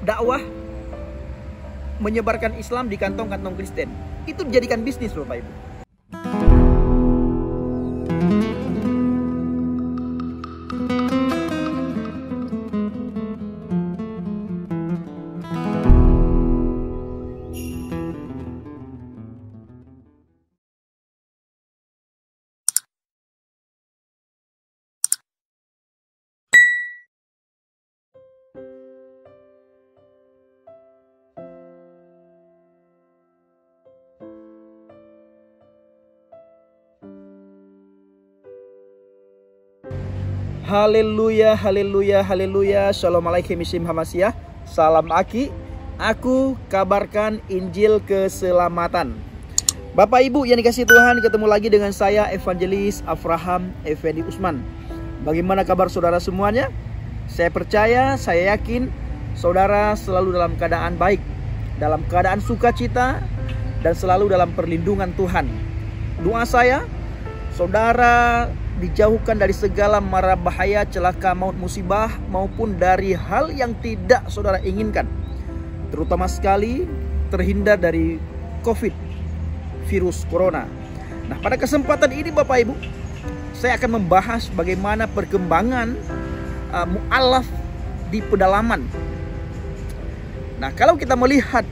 dakwah menyebarkan Islam di kantong-kantong Kristen. Itu dijadikan bisnis loh Bapak Ibu. Haleluya, haleluya, haleluya. Assalamualaikum Hamasyah. Salam Aki. Aku kabarkan Injil keselamatan. Bapak Ibu yang dikasihi Tuhan, ketemu lagi dengan saya Evangelis Avraham Effendi Usman. Bagaimana kabar saudara semuanya? Saya percaya, saya yakin saudara selalu dalam keadaan baik, dalam keadaan sukacita, dan selalu dalam perlindungan Tuhan. Doa saya, saudara dijauhkan dari segala mara bahaya, celaka, maut, musibah, maupun dari hal yang tidak saudara inginkan. Terutama sekali terhindar dari COVID, virus corona. Nah, pada kesempatan ini Bapak Ibu, saya akan membahas bagaimana perkembangan mu'alaf di pedalaman. Nah, kalau kita melihat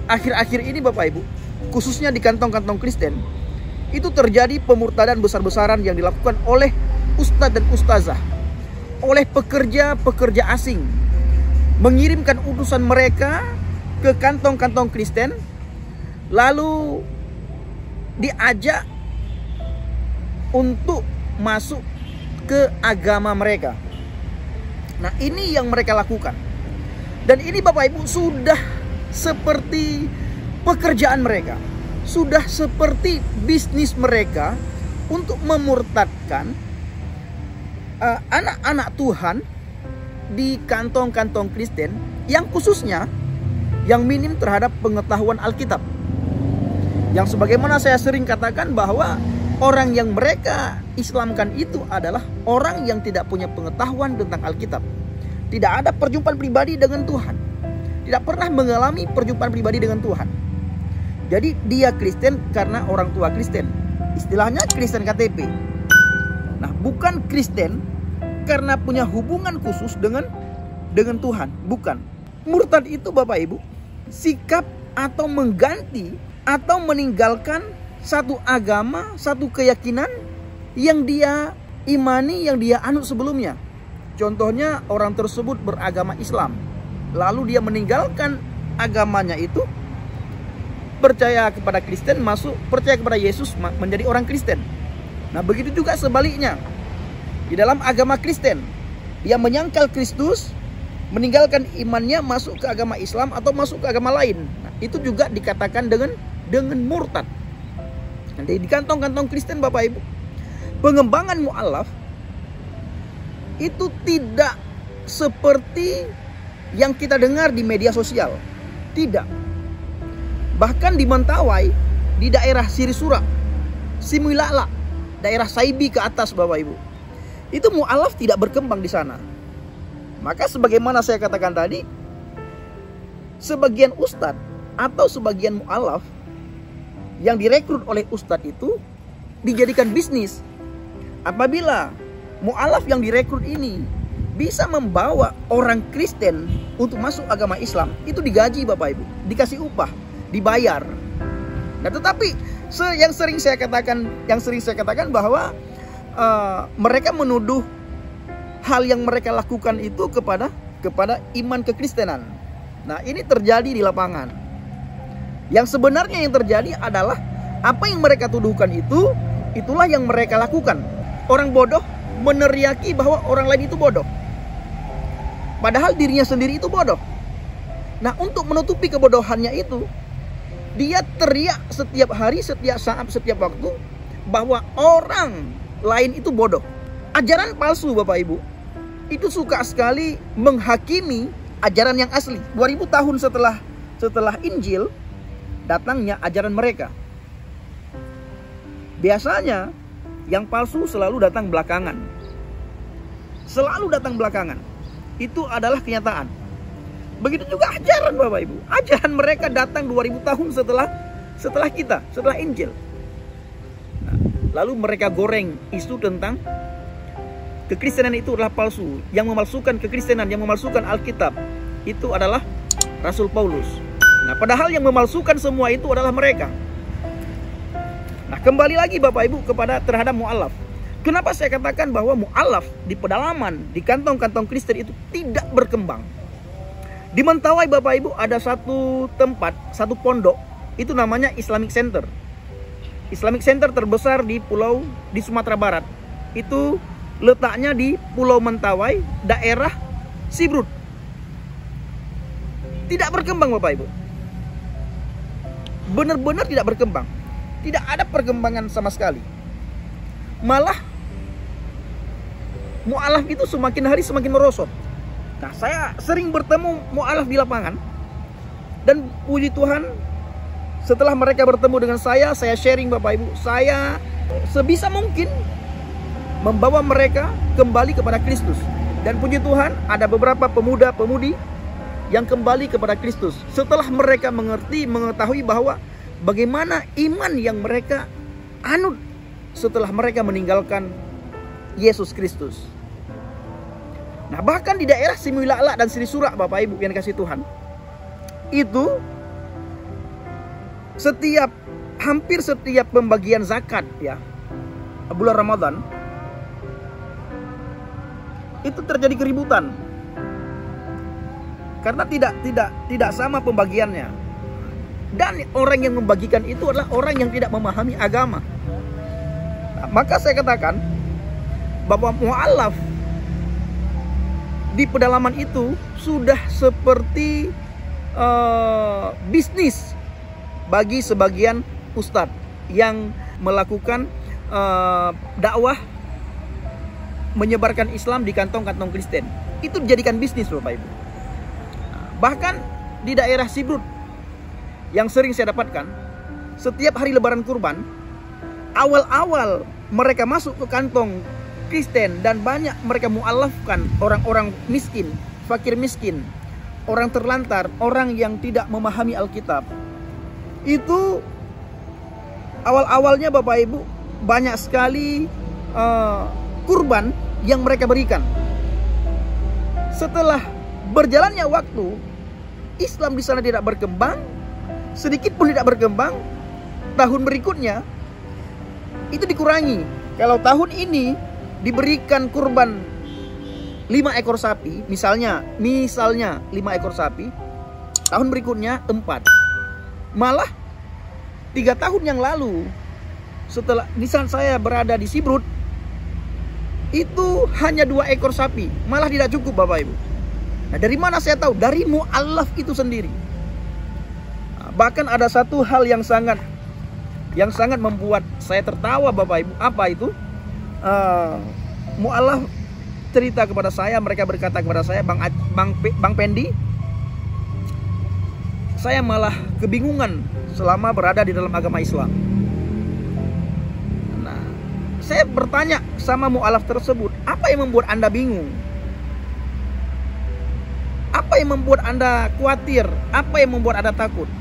akhir-akhir ini Bapak Ibu, khususnya di kantong-kantong Kristen, itu terjadi pemurtadan besar-besaran yang dilakukan oleh ustadz dan ustazah, oleh pekerja-pekerja asing, mengirimkan utusan mereka ke kantong-kantong Kristen, lalu diajak untuk masuk ke agama mereka. Nah, ini yang mereka lakukan. Dan ini Bapak Ibu sudah seperti pekerjaan mereka, sudah seperti bisnis mereka untuk memurtadkan anak-anak Tuhan di kantong-kantong Kristen yang khususnya yang minim terhadap pengetahuan Alkitab. Yang sebagaimana saya sering katakan bahwa orang yang mereka Islamkan itu adalah orang yang tidak punya pengetahuan tentang Alkitab. Tidak ada perjumpaan pribadi dengan Tuhan. Tidak pernah mengalami perjumpaan pribadi dengan Tuhan. Jadi dia Kristen karena orang tua Kristen. Istilahnya Kristen KTP. Nah, bukan Kristen karena punya hubungan khusus dengan Tuhan. Bukan. Murtad itu Bapak Ibu, sikap atau mengganti atau meninggalkan satu agama, satu keyakinan yang dia imani, yang dia anut sebelumnya. Contohnya orang tersebut beragama Islam, lalu dia meninggalkan agamanya itu, percaya kepada Kristen, masuk percaya kepada Yesus, menjadi orang Kristen. Nah, begitu juga sebaliknya. Di dalam agama Kristen, dia menyangkal Kristus, meninggalkan imannya, masuk ke agama Islam atau masuk ke agama lain. Nah, itu juga dikatakan dengan murtad. Nanti di kantong-kantong Kristen Bapak Ibu, pengembangan mu'alaf itu tidak seperti yang kita dengar di media sosial. Tidak. Bahkan di Mentawai, di daerah Sirisura, Similala, daerah Saibi ke atas Bapak Ibu, itu mu'alaf tidak berkembang di sana. Maka sebagaimana saya katakan tadi, sebagian ustadz atau sebagian mu'alaf yang direkrut oleh ustadz itu dijadikan bisnis. Apabila mu'alaf yang direkrut ini bisa membawa orang Kristen untuk masuk agama Islam, itu digaji Bapak Ibu, dikasih upah, dibayar. Nah, tetapi yang sering saya katakan bahwa mereka menuduh hal yang mereka lakukan itu kepada iman kekristenan. Nah, ini terjadi di lapangan. Yang sebenarnya yang terjadi adalah apa yang mereka tuduhkan itulah yang mereka lakukan. Orang bodoh meneriaki bahwa orang lain itu bodoh, padahal dirinya sendiri itu bodoh. Nah, untuk menutupi kebodohannya itu, dia teriak setiap hari, setiap saat, setiap waktu bahwa orang lain itu bodoh. Ajaran palsu Bapak Ibu itu suka sekali menghakimi ajaran yang asli. 2000 tahun setelah Injil datangnya ajaran mereka. Biasanya yang palsu selalu datang belakangan. Selalu datang belakangan. Itu adalah kenyataan. Begitu juga ajaran Bapak Ibu. Ajaran mereka datang 2000 tahun setelah kita, setelah Injil. Nah, lalu mereka goreng isu tentang kekristenan itu adalah palsu. Yang memalsukan kekristenan, yang memalsukan Alkitab, itu adalah Rasul Paulus. Nah, padahal yang memalsukan semua itu adalah mereka. Nah, kembali lagi Bapak Ibu terhadap mu'alaf. Kenapa saya katakan bahwa mu'alaf di pedalaman, di kantong-kantong Kristen itu tidak berkembang? Di Mentawai Bapak Ibu ada satu tempat, satu pondok, itu namanya Islamic Center. Islamic Center terbesar di Sumatera Barat. Itu letaknya di Pulau Mentawai, daerah Sibrut. Tidak berkembang Bapak Ibu. Benar-benar tidak berkembang. Tidak ada perkembangan sama sekali. Malah mu'alaf itu semakin hari semakin merosot. Nah, saya sering bertemu mu'alaf di lapangan. Dan puji Tuhan, setelah mereka bertemu dengan saya sharing Bapak Ibu. Saya sebisa mungkin membawa mereka kembali kepada Kristus. Dan puji Tuhan, ada beberapa pemuda-pemudi yang kembali kepada Kristus setelah mereka mengetahui bahwa bagaimana iman yang mereka anut setelah mereka meninggalkan Yesus Kristus. Nah, bahkan di daerah Simulala dan Sri Surak Bapak Ibu yang dikasih Tuhan, itu hampir setiap pembagian zakat ya bulan Ramadan itu terjadi keributan. Karena tidak sama pembagiannya. Dan orang yang membagikan itu adalah orang yang tidak memahami agama. Nah, maka saya katakan bahwa mu'alaf di pedalaman itu sudah seperti bisnis bagi sebagian ustadz yang melakukan dakwah menyebarkan Islam di kantong-kantong Kristen. Itu dijadikan bisnis Bapak Ibu. Bahkan di daerah Sibrut yang sering saya dapatkan, setiap hari lebaran kurban, awal-awal mereka masuk ke kantong Kristen dan banyak mereka mu'alafkan orang-orang miskin, fakir miskin, orang terlantar, orang yang tidak memahami Alkitab. Itu awal-awalnya Bapak Ibu banyak sekali kurban yang mereka berikan. Setelah berjalannya waktu, Islam di sana tidak berkembang, sedikit pun tidak berkembang. Tahun berikutnya itu dikurangi. Kalau tahun ini diberikan kurban 5 ekor sapi, misalnya 5 ekor sapi, tahun berikutnya 4. Malah 3 tahun yang lalu, setelah di saat saya berada di Sibrut, itu hanya 2 ekor sapi, malah tidak cukup Bapak Ibu. Nah, dari mana saya tahu? Dari mu'alaf itu sendiri. Nah, bahkan ada satu hal yang sangat membuat saya tertawa Bapak Ibu. Apa itu? Mu'alaf cerita kepada saya, mereka berkata kepada saya, Bang Pendi, saya malah kebingungan selama berada di dalam agama Islam. Nah, saya bertanya sama mu'alaf tersebut, apa yang membuat Anda bingung? Apa yang membuat Anda khawatir? Apa yang membuat Anda takut?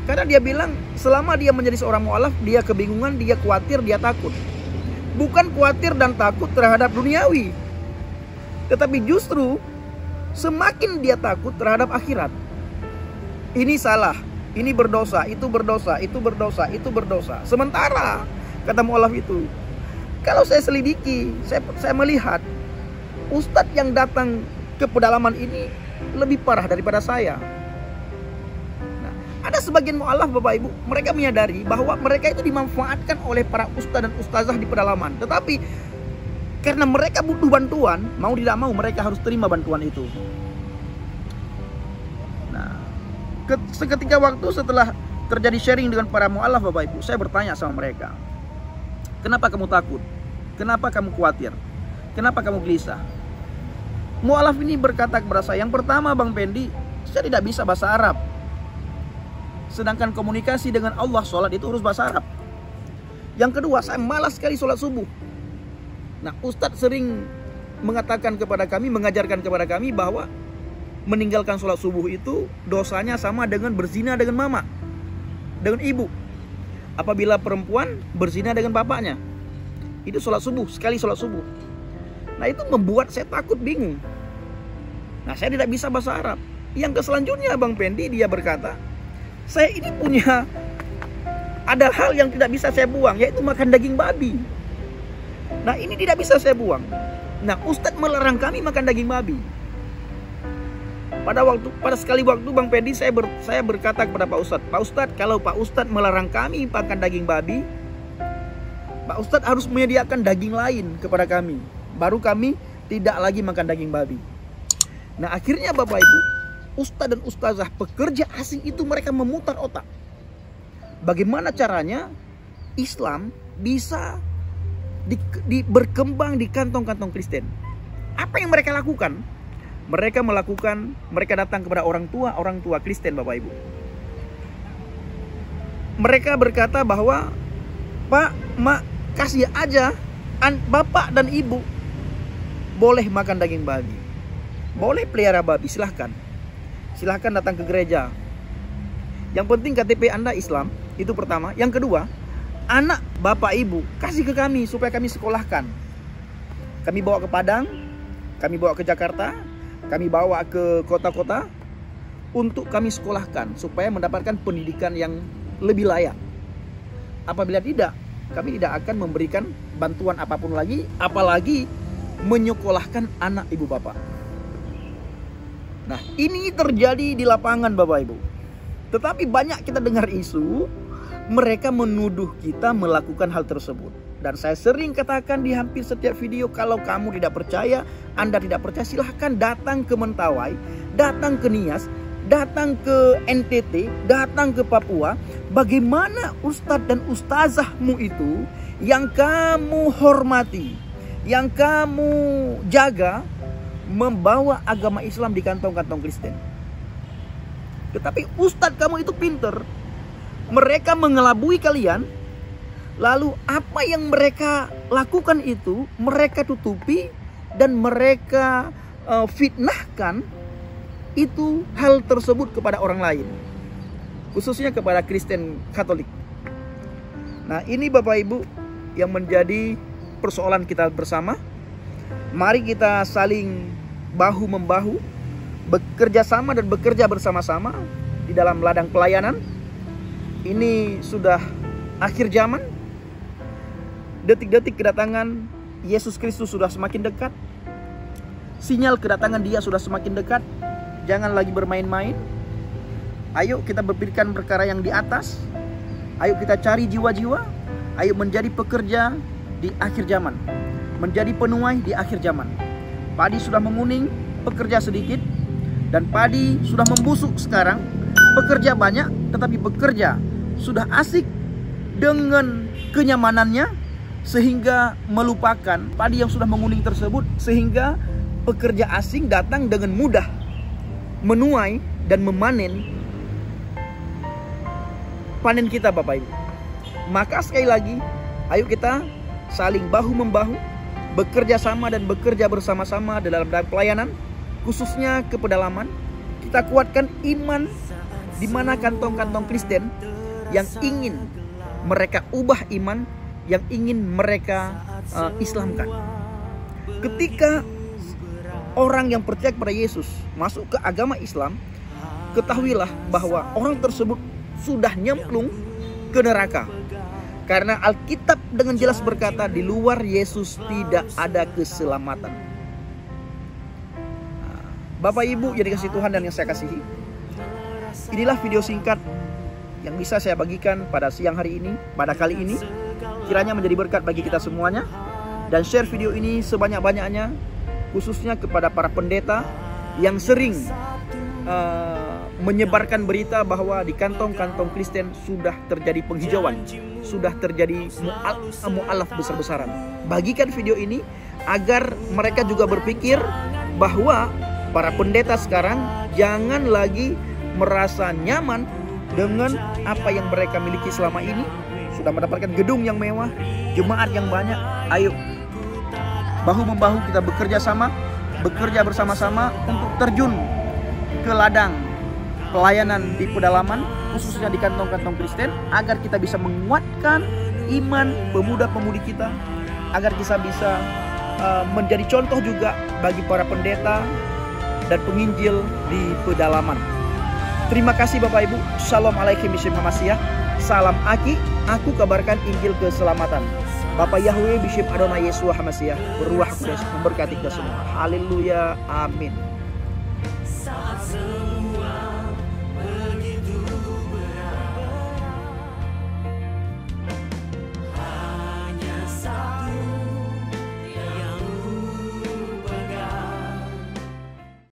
Karena dia bilang selama dia menjadi seorang mu'alaf, dia kebingungan, dia khawatir, dia takut. Bukan khawatir dan takut terhadap duniawi, tetapi justru semakin dia takut terhadap akhirat. Ini salah, ini berdosa, itu berdosa, itu berdosa, itu berdosa. Sementara kata mu'alaf itu, kalau saya selidiki, saya melihat ustadz yang datang ke pedalaman ini lebih parah daripada saya. Nah, ada sebagian mu'alaf Bapak Ibu, mereka menyadari bahwa mereka itu dimanfaatkan oleh para ustadz dan ustazah di pedalaman. Tetapi karena mereka butuh bantuan, mau tidak mau mereka harus terima bantuan itu. Nah, seketika waktu setelah terjadi sharing dengan para mu'alaf Bapak Ibu, saya bertanya sama mereka, kenapa kamu takut? Kenapa kamu khawatir? Kenapa kamu gelisah? Mu'alaf ini berkata kepada saya, yang pertama Bang Pendi, saya tidak bisa bahasa Arab. Sedangkan komunikasi dengan Allah, sholat itu urus bahasa Arab. Yang kedua, saya malas sekali sholat subuh. Nah, Ustadz sering mengatakan kepada kami, mengajarkan kepada kami bahwa meninggalkan sholat subuh itu dosanya sama dengan berzina dengan mama, dengan ibu. Apabila perempuan berzina dengan bapaknya, itu sholat subuh, sekali sholat subuh. Nah itu membuat saya takut, bingung. Nah saya tidak bisa bahasa Arab. Yang selanjutnya Bang Pendi dia berkata, saya ini punya ada hal yang tidak bisa saya buang, yaitu makan daging babi. Nah ini tidak bisa saya buang. Nah Ustadz melarang kami makan daging babi. Pada sekali waktu Bang Pendi saya berkata kepada Pak Ustadz, kalau Pak Ustadz melarang kami makan daging babi, Pak Ustadz harus menyediakan daging lain kepada kami, baru kami tidak lagi makan daging babi. Nah akhirnya Bapak Ibu, Ustadz dan Ustazah pekerja asing itu mereka memutar otak. Bagaimana caranya Islam bisa berkembang di kantong-kantong Kristen. Apa yang mereka lakukan? Mereka datang kepada orang tua Kristen, Bapak Ibu. Mereka berkata bahwa, Pak, Mak, kasih aja bapak dan ibu boleh makan daging babi, boleh pelihara babi, silahkan datang ke gereja. Yang penting KTP Anda Islam, itu pertama. Yang kedua, anak bapak ibu kasih ke kami supaya kami sekolahkan. Kami bawa ke Padang, kami bawa ke Jakarta, kami bawa ke kota-kota untuk kami sekolahkan supaya mendapatkan pendidikan yang lebih layak. Apabila tidak, kami tidak akan memberikan bantuan apapun lagi, apalagi menyekolahkan anak ibu bapak. Nah, ini terjadi di lapangan Bapak Ibu. Tetapi banyak kita dengar isu, mereka menuduh kita melakukan hal tersebut. Dan saya sering katakan di hampir setiap video, kalau kamu tidak percaya, Anda tidak percaya, silahkan datang ke Mentawai, datang ke Nias, datang ke NTT, datang ke Papua. Bagaimana ustadz dan ustazahmu itu yang kamu hormati, yang kamu jaga, membawa agama Islam di kantong-kantong Kristen. Tetapi ustadz kamu itu pinter, mereka mengelabui kalian. Lalu apa yang mereka lakukan itu mereka tutupi dan mereka fitnahkan itu hal tersebut kepada orang lain, khususnya kepada Kristen Katolik. Nah ini Bapak Ibu yang menjadi persoalan kita bersama. Mari kita saling bahu-membahu, bekerja sama dan bekerja bersama-sama di dalam ladang pelayanan. Ini sudah akhir zaman. Detik-detik kedatangan Yesus Kristus sudah semakin dekat. Sinyal kedatangan Dia sudah semakin dekat. Jangan lagi bermain-main. Ayo kita berpikirkan perkara yang di atas. Ayo kita cari jiwa-jiwa. Ayo menjadi pekerja di akhir zaman, menjadi penuai di akhir zaman. Padi sudah menguning, pekerja sedikit. Dan padi sudah membusuk sekarang. Pekerja banyak, tetapi bekerja sudah asik dengan kenyamanannya, sehingga melupakan padi yang sudah menguning tersebut, sehingga pekerja asing datang dengan mudah menuai dan memanen panen kita Bapak Ibu. Maka sekali lagi, ayo kita saling bahu-membahu, bekerja sama dan bekerja bersama-sama dalam pelayanan, khususnya ke pedalaman. Kita kuatkan iman di mana kantong-kantong Kristen yang ingin mereka ubah iman, yang ingin mereka Islamkan. Ketika orang yang percaya kepada Yesus masuk ke agama Islam, ketahuilah bahwa orang tersebut sudah nyemplung ke neraka. Karena Alkitab dengan jelas berkata, di luar Yesus tidak ada keselamatan. Bapak Ibu yang dikasihi Tuhan dan yang saya kasihi, inilah video singkat yang bisa saya bagikan pada siang hari ini, pada kali ini. Kiranya menjadi berkat bagi kita semuanya. Dan share video ini sebanyak-banyaknya, khususnya kepada para pendeta yang sering menyebarkan berita bahwa di kantong-kantong Kristen sudah terjadi penghijauan, sudah terjadi mu'alaf besar-besaran. Bagikan video ini agar mereka juga berpikir bahwa para pendeta sekarang jangan lagi merasa nyaman dengan apa yang mereka miliki selama ini. Sudah mendapatkan gedung yang mewah, jemaat yang banyak. Ayo bahu-membahu kita bekerja sama, bekerja bersama-sama untuk terjun ke ladang pelayanan di pedalaman, khususnya di kantong-kantong Kristen, agar kita bisa menguatkan iman pemuda-pemudi kita, agar kita bisa menjadi contoh juga bagi para pendeta dan penginjil di pedalaman. Terima kasih Bapak Ibu. Shalom alaikum Bishim Hamasiah. Salam Aki, aku kabarkan Injil keselamatan. Bapak Yahweh Bishim Adonai Yesua Hamasiah, berruah kudus memberkati kita semua. Haleluya, amin.